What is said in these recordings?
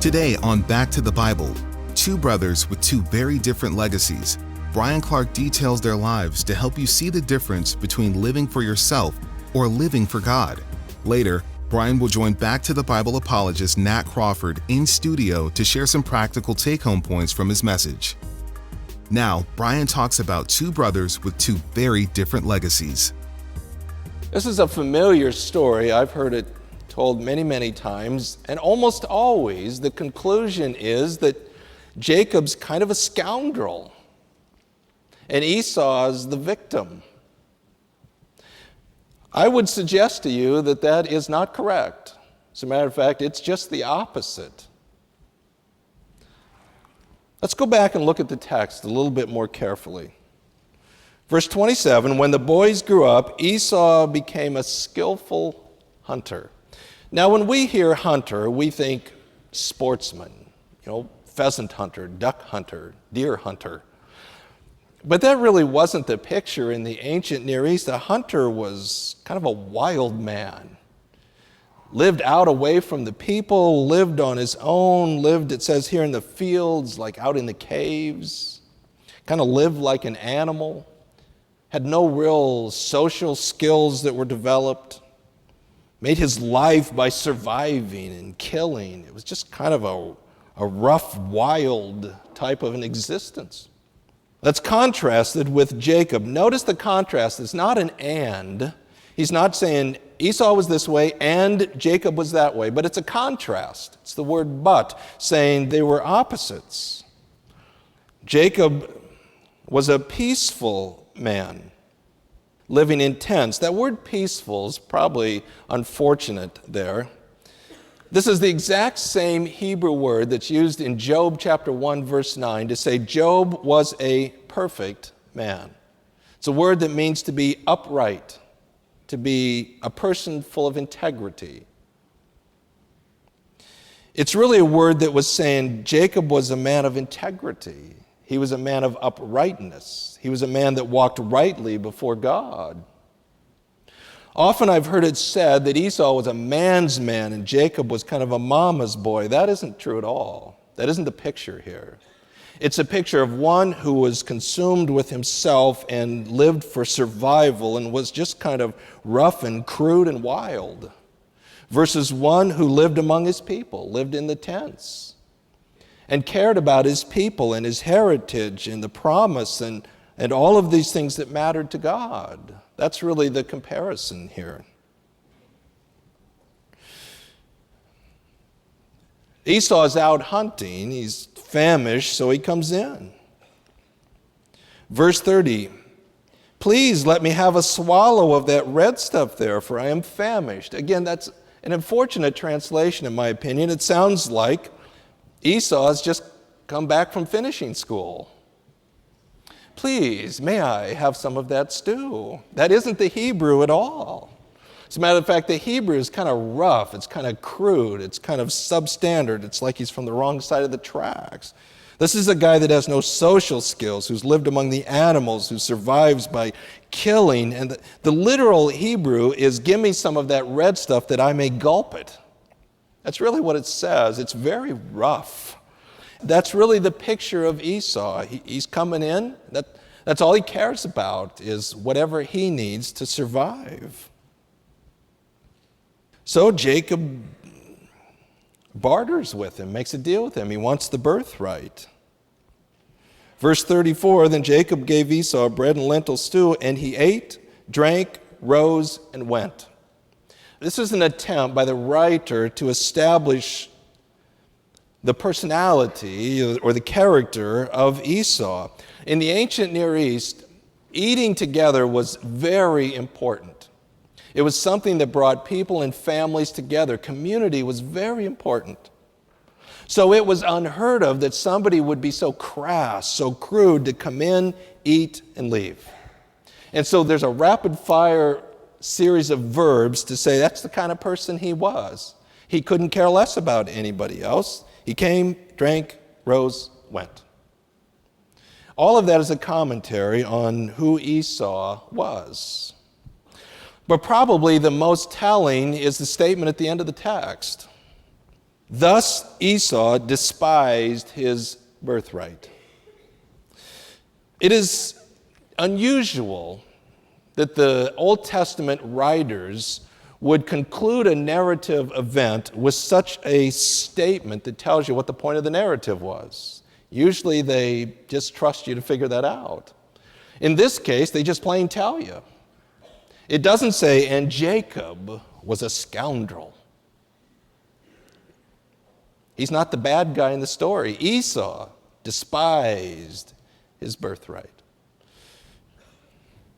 Today on Back to the Bible, two brothers with two very different legacies. Bryan Clark details their lives to help you see the difference between living for yourself or living for God. Later, Bryan will join Back to the Bible Apologist Nat Crawford in studio to share some practical take-home points from his message. Now, Bryan talks about two brothers with two very different legacies. This is a familiar story. I've heard it told many, many times, and almost always the conclusion is that Jacob's kind of a scoundrel, and Esau's the victim. I would suggest to you that that is not correct. As a matter of fact, it's just the opposite. Let's go back and look at the text a little bit more carefully. Verse 27, when the boys grew up, Esau became a skillful hunter. Now, when we hear hunter, we think sportsman, pheasant hunter, duck hunter, deer hunter. But that really wasn't the picture in the ancient Near East. A hunter was kind of a wild man. Lived out away from the people, lived on his own, lived, it says here, in the fields, like out in the caves. Kind of lived like an animal. Had no real social skills that were developed. Made his life by surviving and killing. It was just kind of a rough, wild type of an existence. That's contrasted with Jacob. Notice the contrast. It's not an and. He's not saying Esau was this way and Jacob was that way, but it's a contrast. It's the word but, saying they were opposites. Jacob was a peaceful man, living in tents. That word peaceful is probably unfortunate there. This is the exact same Hebrew word that's used in Job chapter 1, verse 9 to say Job was a perfect man. It's a word that means to be upright, to be a person full of integrity. It's really a word that was saying Jacob was a man of integrity. He was a man of uprightness. He was a man that walked rightly before God. Often I've heard it said that Esau was a man's man and Jacob was kind of a mama's boy. That isn't true at all. That isn't the picture here. It's a picture of one who was consumed with himself and lived for survival and was just kind of rough and crude and wild, versus one who lived among his people, lived in the tents, and cared about his people and his heritage and the promise and all of these things that mattered to God. That's really the comparison here. Esau's out hunting. He's famished, so he comes in. Verse 30, please let me have a swallow of that red stuff there, for I am famished. Again, that's an unfortunate translation, in my opinion. It sounds like Esau has just come back from finishing school. Please, may I have some of that stew? That isn't the Hebrew at all. As a matter of fact, the Hebrew is kind of rough. It's kind of crude. It's kind of substandard. It's like he's from the wrong side of the tracks. This is a guy that has no social skills, who's lived among the animals, who survives by killing. And the literal Hebrew is, give me some of that red stuff that I may gulp it. That's really what it says. It's very rough. That's really the picture of Esau. He's coming in. That's all he cares about is whatever he needs to survive. So Jacob barters with him, makes a deal with him. He wants the birthright. Verse 34, then Jacob gave Esau bread and lentil stew, and he ate, drank, rose, and went. This is an attempt by the writer to establish the personality or the character of Esau. In the ancient Near East, eating together was very important. It was something that brought people and families together. Community was very important. So it was unheard of that somebody would be so crass, so crude to come in, eat, and leave. And so there's a rapid fire series of verbs to say that's the kind of person he was. He couldn't care less about anybody else. He came, drank, rose, went. All of that is a commentary on who Esau was. But probably the most telling is the statement at the end of the text. Thus Esau despised his birthright. It is unusual that the Old Testament writers would conclude a narrative event with such a statement that tells you what the point of the narrative was. Usually they just trust you to figure that out. In this case, they just plain tell you. It doesn't say, and Jacob was a scoundrel. He's not the bad guy in the story. Esau despised his birthright.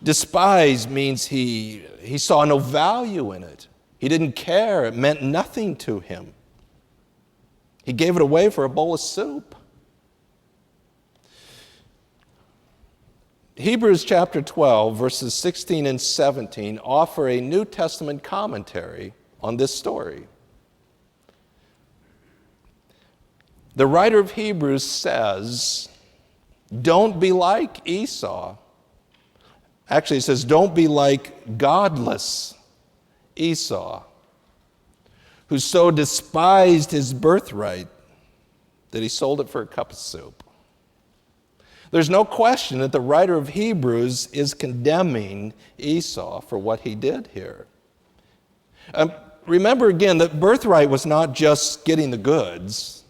Despise means he saw no value in it. He didn't care. It meant nothing to him. He gave it away for a bowl of soup. Hebrews chapter 12, verses 16 and 17 offer a New Testament commentary on this story. The writer of Hebrews says, don't be like Esau. Actually, it says, don't be like godless Esau, who so despised his birthright that he sold it for a cup of soup. There's no question that the writer of Hebrews is condemning Esau for what he did here. Remember again that birthright was not just getting the goods.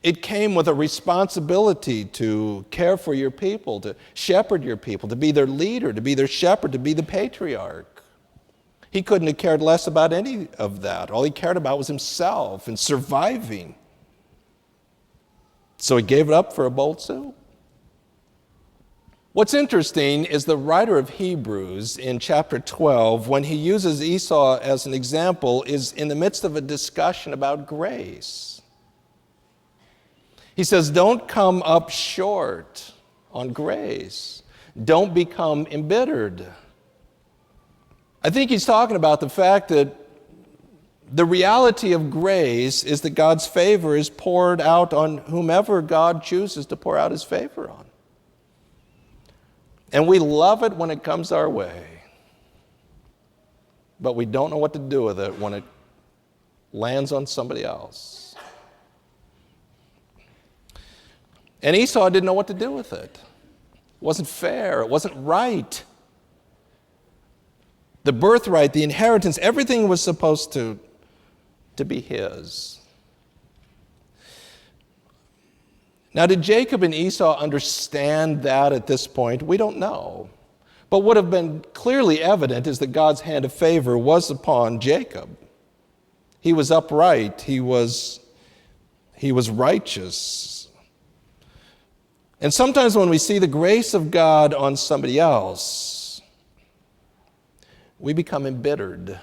It came with a responsibility to care for your people, to shepherd your people, to be their leader, to be their shepherd, to be the patriarch. He couldn't have cared less about any of that. All he cared about was himself and surviving. So he gave it up for a bowl of soup. What's interesting is the writer of Hebrews in chapter 12, when he uses Esau as an example, is in the midst of a discussion about grace. He says, don't come up short on grace. Don't become embittered. I think he's talking about the fact that the reality of grace is that God's favor is poured out on whomever God chooses to pour out his favor on. And we love it when it comes our way, but we don't know what to do with it when it lands on somebody else. And Esau didn't know what to do with it. It wasn't fair. It wasn't right. The birthright, the inheritance, everything was supposed to be his. Now, did Jacob and Esau understand that at this point? We don't know. But what have been clearly evident is that God's hand of favor was upon Jacob. He was upright. He was righteous. And sometimes when we see the grace of God on somebody else, we become embittered.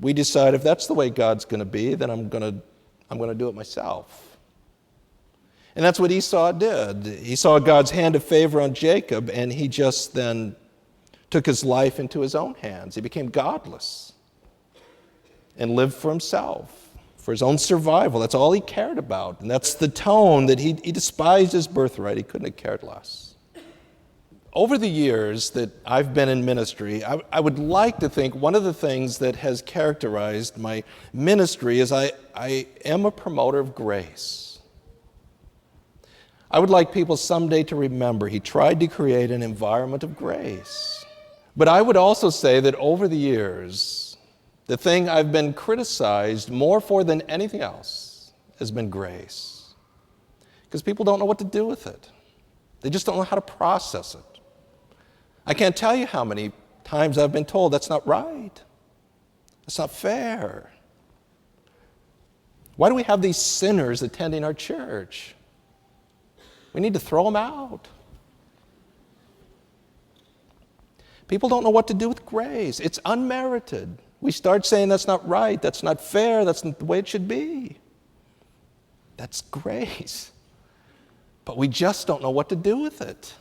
We decide if that's the way God's going to be, then I'm going to do it myself. And that's what Esau did. He saw God's hand of favor on Jacob, and he just then took his life into his own hands. He became godless and lived for himself, for his own survival. That's all he cared about. And that's the tone that he despised his birthright. He couldn't have cared less. Over the years that I've been in ministry, I would like to think one of the things that has characterized my ministry is I am a promoter of grace. I would like people someday to remember he tried to create an environment of grace. But I would also say that over the years, the thing I've been criticized more for than anything else has been grace. Because people don't know what to do with it. They just don't know how to process it. I can't tell you how many times I've been told that's not right. That's not fair. Why do we have these sinners attending our church? We need to throw them out. People don't know what to do with grace. It's unmerited. We start saying that's not right, that's not fair, that's not the way it should be. That's grace. But we just don't know what to do with it.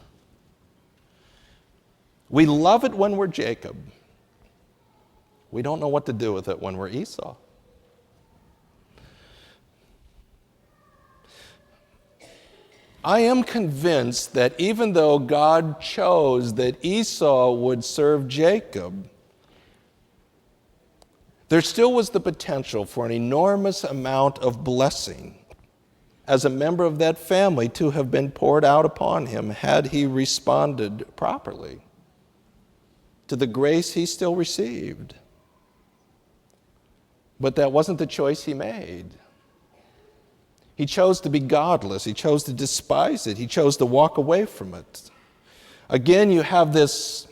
We love it when we're Jacob. We don't know what to do with it when we're Esau. I am convinced that even though God chose that Esau would serve Jacob, there still was the potential for an enormous amount of blessing as a member of that family to have been poured out upon him had he responded properly to the grace he still received. But that wasn't the choice he made. He chose to be godless. He chose to despise it. He chose to walk away from it. Again, you have this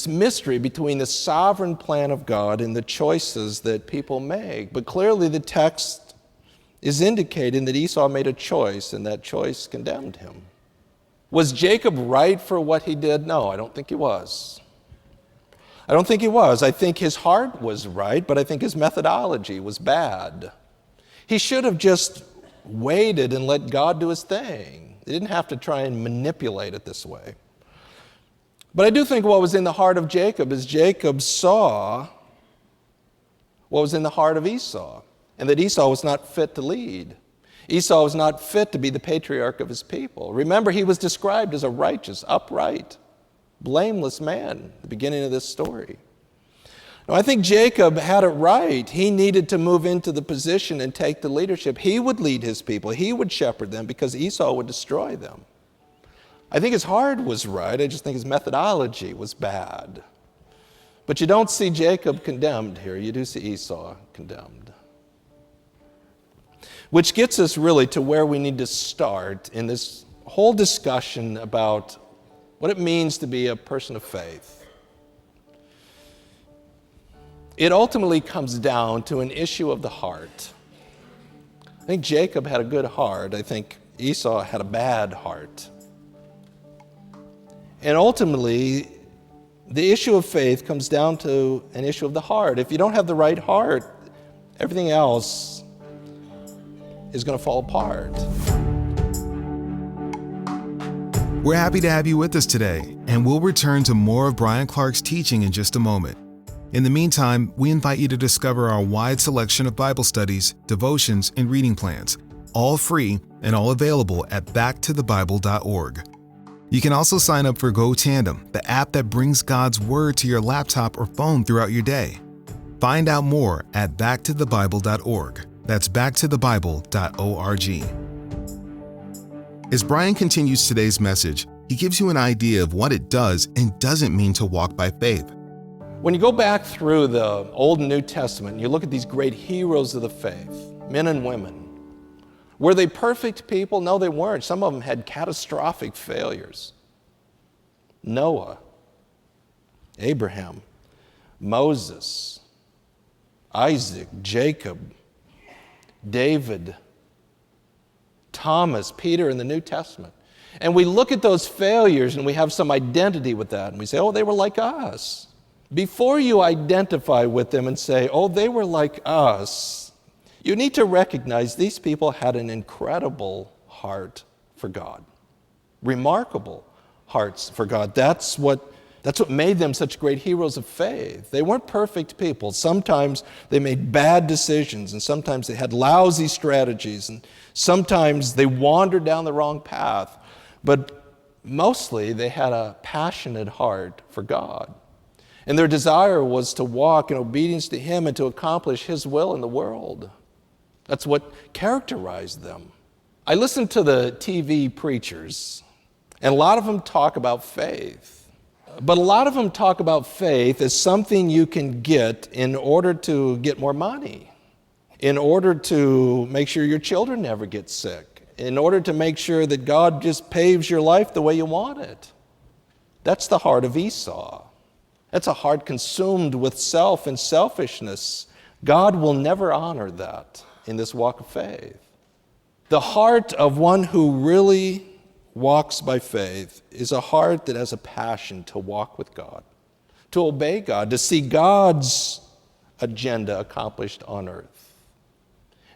mystery between the sovereign plan of God and the choices that people make. But clearly the text is indicating that Esau made a choice, and that choice condemned him. Was Jacob right for what he did? No, I don't think he was. I don't think he was. I think his heart was right, but I think his methodology was bad. He should have just waited and let God do his thing. He didn't have to try and manipulate it this way. But I do think what was in the heart of Jacob is Jacob saw what was in the heart of Esau, and that Esau was not fit to lead. Esau was not fit to be the patriarch of his people. Remember, he was described as a righteous, upright, blameless man at the beginning of this story. Now, I think Jacob had it right. He needed to move into the position and take the leadership. He would lead his people. He would shepherd them because Esau would destroy them. I think his heart was right. I just think his methodology was bad. But you don't see Jacob condemned here. You do see Esau condemned. Which gets us really to where we need to start in this whole discussion about what it means to be a person of faith. It ultimately comes down to an issue of the heart. I think Jacob had a good heart. I think Esau had a bad heart. And ultimately, the issue of faith comes down to an issue of the heart. If you don't have the right heart, everything else is going to fall apart. We're happy to have you with us today, and we'll return to more of Bryan Clark's teaching in just a moment. In the meantime, we invite you to discover our wide selection of Bible studies, devotions, and reading plans, all free and all available at backtothebible.org. You can also sign up for Go Tandem, the app that brings God's Word to your laptop or phone throughout your day. Find out more at backtothebible.org. That's backtothebible.org. As Bryan continues today's message, he gives you an idea of what it does and doesn't mean to walk by faith. When you go back through the Old and New Testament, and you look at these great heroes of the faith, men and women, were they perfect people? No, they weren't. Some of them had catastrophic failures. Noah, Abraham, Moses, Isaac, Jacob, David, Thomas, Peter in the New Testament. And we look at those failures and we have some identity with that. And we say, oh, they were like us. Before you identify with them and say, oh, they were like us, you need to recognize these people had an incredible heart for God. Remarkable hearts for God. That's what made them such great heroes of faith. They weren't perfect people. Sometimes they made bad decisions, and sometimes they had lousy strategies, and sometimes they wandered down the wrong path. But mostly they had a passionate heart for God. And their desire was to walk in obedience to Him and to accomplish His will in the world. That's what characterized them. I listen to the TV preachers, and a lot of them talk about faith. But a lot of them talk about faith as something you can get in order to get more money, in order to make sure your children never get sick, in order to make sure that God just paves your life the way you want it. That's the heart of Esau. That's a heart consumed with self and selfishness. God will never honor that in this walk of faith. The heart of one who really walks by faith is a heart that has a passion to walk with God, to obey God, to see God's agenda accomplished on earth.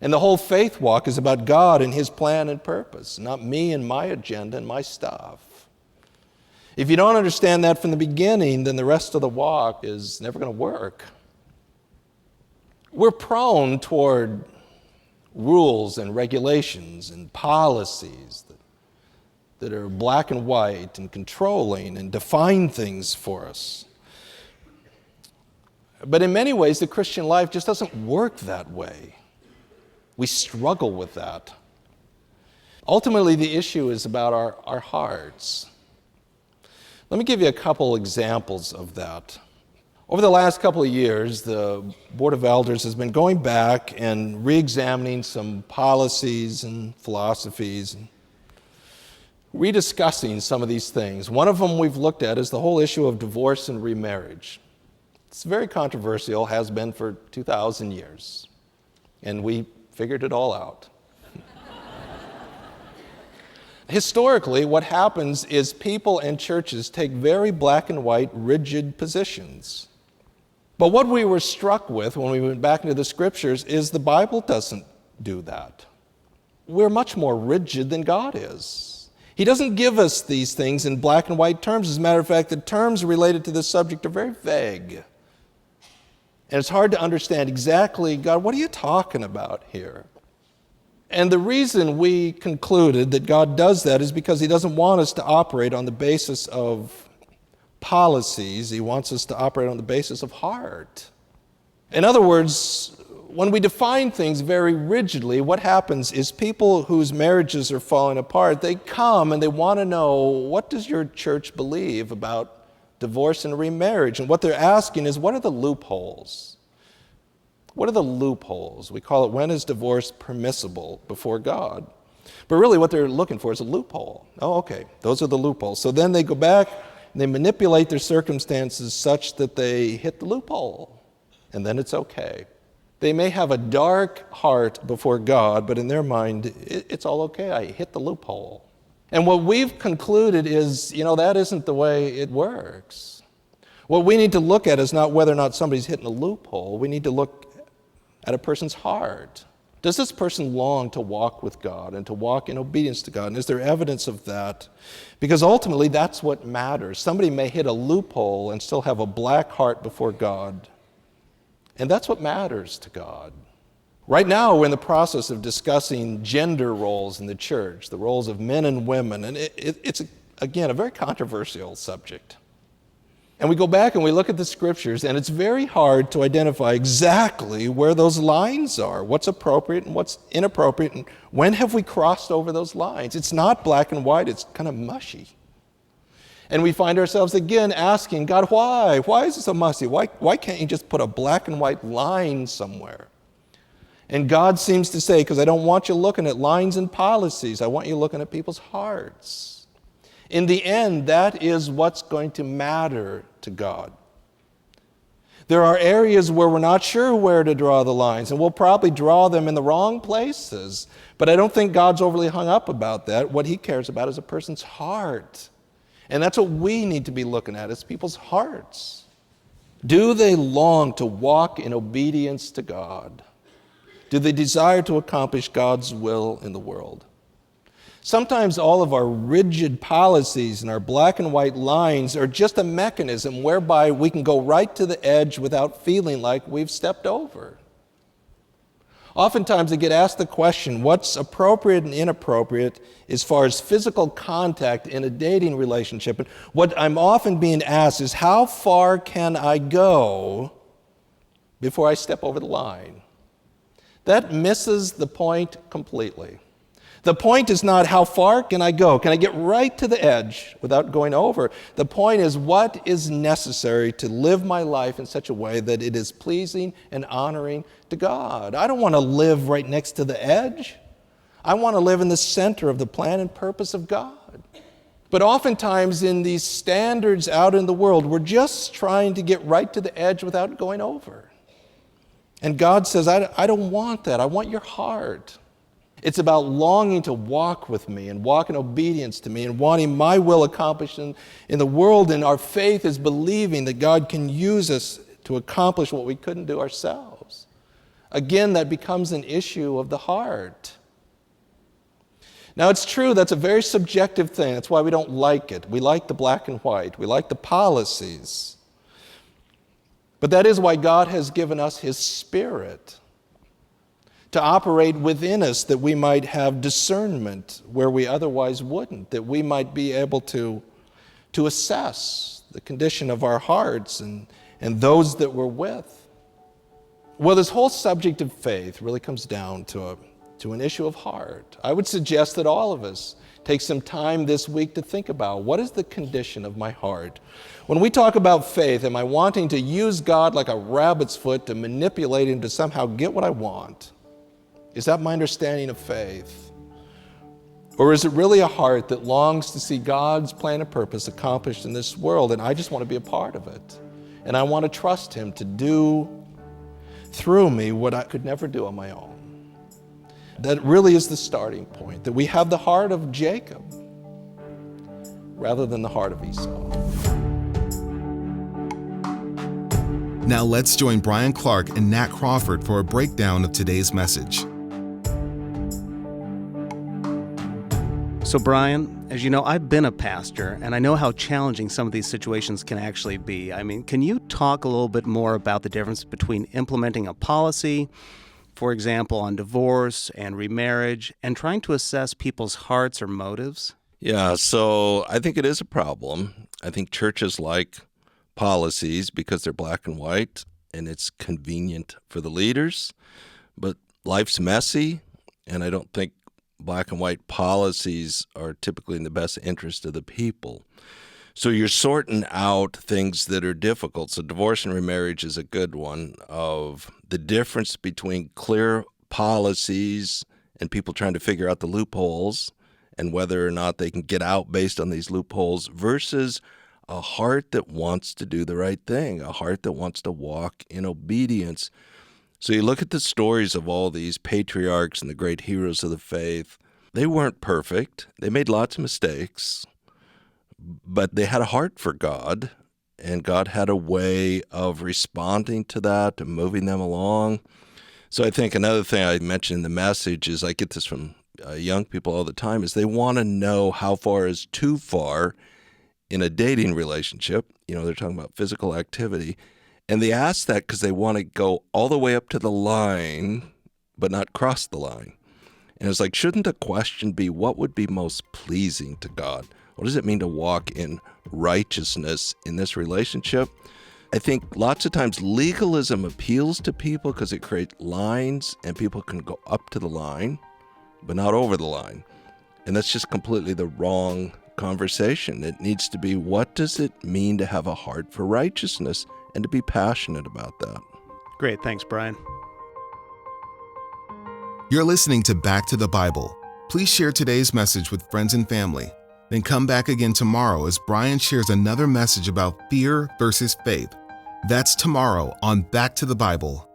And the whole faith walk is about God and His plan and purpose, not me and my agenda and my stuff. If you don't understand that from the beginning, then the rest of the walk is never going to work. We're prone toward rules and regulations and policies that are black and white and controlling and define things for us. But in many ways, the Christian life just doesn't work that way. We struggle with that. Ultimately, the issue is about our hearts. Let me give you a couple examples of that. Over the last couple of years, the Board of Elders has been going back and re-examining some policies and philosophies and rediscussing some of these things. One of them we've looked at is the whole issue of divorce and remarriage. It's very controversial, has been for 2,000 years, and we figured it all out. Historically, what happens is people and churches take very black and white, rigid positions. But what we were struck with when we went back into the scriptures is the Bible doesn't do that. We're much more rigid than God is. He doesn't give us these things in black and white terms. As a matter of fact, the terms related to this subject are very vague. And it's hard to understand exactly, God, what are you talking about here? And the reason we concluded that God does that is because He doesn't want us to operate on the basis of policies. He wants us to operate on the basis of heart. In other words, when we define things very rigidly, what happens is people whose marriages are falling apart, they come and they want to know, what does your church believe about divorce and remarriage? And what they're asking is, what are the loopholes? What are the loopholes? We call it, when is divorce permissible before God? But really what they're looking for is a loophole. Oh, okay, those are the loopholes. So then they go back and they manipulate their circumstances such that they hit the loophole, and then it's okay. They may have a dark heart before God, but in their mind, it's all okay. I hit the loophole. And what we've concluded is, that isn't the way it works. What we need to look at is not whether or not somebody's hitting a loophole. We need to look at a person's heart. Does this person long to walk with God and to walk in obedience to God? And is there evidence of that? Because ultimately, that's what matters. Somebody may hit a loophole and still have a black heart before God. And that's what matters to God. Right now, we're in the process of discussing gender roles in the church, the roles of men and women. And it's, again, a very controversial subject. And we go back and we look at the scriptures, and it's very hard to identify exactly where those lines are, what's appropriate and what's inappropriate, and when have we crossed over those lines. It's not black and white, it's kind of mushy. And we find ourselves again asking, God, why? Why is it so mushy? Why can't you just put a black and white line somewhere? And God seems to say, because I don't want you looking at lines and policies, I want you looking at people's hearts. In the end, that is what's going to matter to God. There are areas where we're not sure where to draw the lines, and we'll probably draw them in the wrong places. But I don't think God's overly hung up about that. What He cares about is a person's heart. And that's what we need to be looking at, is people's hearts. Do they long to walk in obedience to God? Do they desire to accomplish God's will in the world? Sometimes all of our rigid policies and our black and white lines are just a mechanism whereby we can go right to the edge without feeling like we've stepped over. Oftentimes I get asked the question, what's appropriate and inappropriate as far as physical contact in a dating relationship? And what I'm often being asked is, how far can I go before I step over the line? That misses the point completely. The point is not how far can I go? Can I get right to the edge without going over? The point is, what is necessary to live my life in such a way that it is pleasing and honoring to God? I don't want to live right next to the edge. I want to live in the center of the plan and purpose of God. But oftentimes in these standards out in the world, we're just trying to get right to the edge without going over. And God says, I don't want that. I want your heart. It's about longing to walk with me and walk in obedience to me and wanting my will accomplished in the world. And our faith is believing that God can use us to accomplish what we couldn't do ourselves. Again, that becomes an issue of the heart. Now, it's true that's a very subjective thing. That's why we don't like it. We like the black and white. We like the policies. But that is why God has given us His Spirit to operate within us, that we might have discernment where we otherwise wouldn't, that we might be able to assess the condition of our hearts and and those that we're with? Well, this whole subject of faith really comes down to an issue of heart. I would suggest that all of us take some time this week to think about, what is the condition of my heart? When we talk about faith, am I wanting to use God like a rabbit's foot to manipulate him to somehow get what I want? Is that my understanding of faith? Or is it really a heart that longs to see God's plan and purpose accomplished in this world, and I just want to be a part of it? And I want to trust him to do through me what I could never do on my own. That really is the starting point, that we have the heart of Jacob rather than the heart of Esau. Now let's join Bryan Clark and Nat Crawford for a breakdown of today's message. So Bryan, as you know, I've been a pastor, and I know how challenging some of these situations can actually be. I mean, can you talk a little bit more about the difference between implementing a policy, for example, on divorce and remarriage, and trying to assess people's hearts or motives? Yeah, so I think it is a problem. I think churches like policies because they're black and white, and it's convenient for the leaders, but life's messy, and I don't think black and white policies are typically in the best interest of the people. So you're sorting out things that are difficult. So divorce and remarriage is a good one, of the difference between clear policies and people trying to figure out the loopholes and whether or not they can get out based on these loopholes versus a heart that wants to do the right thing, a heart that wants to walk in obedience. So you look at the stories of all these patriarchs and the great heroes of the faith. They weren't perfect. They made lots of mistakes, but they had a heart for God, and God had a way of responding to that and moving them along. So I think another thing I mentioned in the message is, I get this from young people all the time, is they want to know how far is too far in a dating relationship. You know, they're talking about physical activity. And they ask that because they want to go all the way up to the line, but not cross the line. And it's like, shouldn't the question be, what would be most pleasing to God? What does it mean to walk in righteousness in this relationship? I think lots of times legalism appeals to people because it creates lines, and people can go up to the line, but not over the line. And that's just completely the wrong conversation. It needs to be, what does it mean to have a heart for righteousness and to be passionate about that? Great. Thanks, Bryan. You're listening to Back to the Bible. Please share today's message with friends and family. Then come back again tomorrow as Bryan shares another message about fear versus faith. That's tomorrow on Back to the Bible.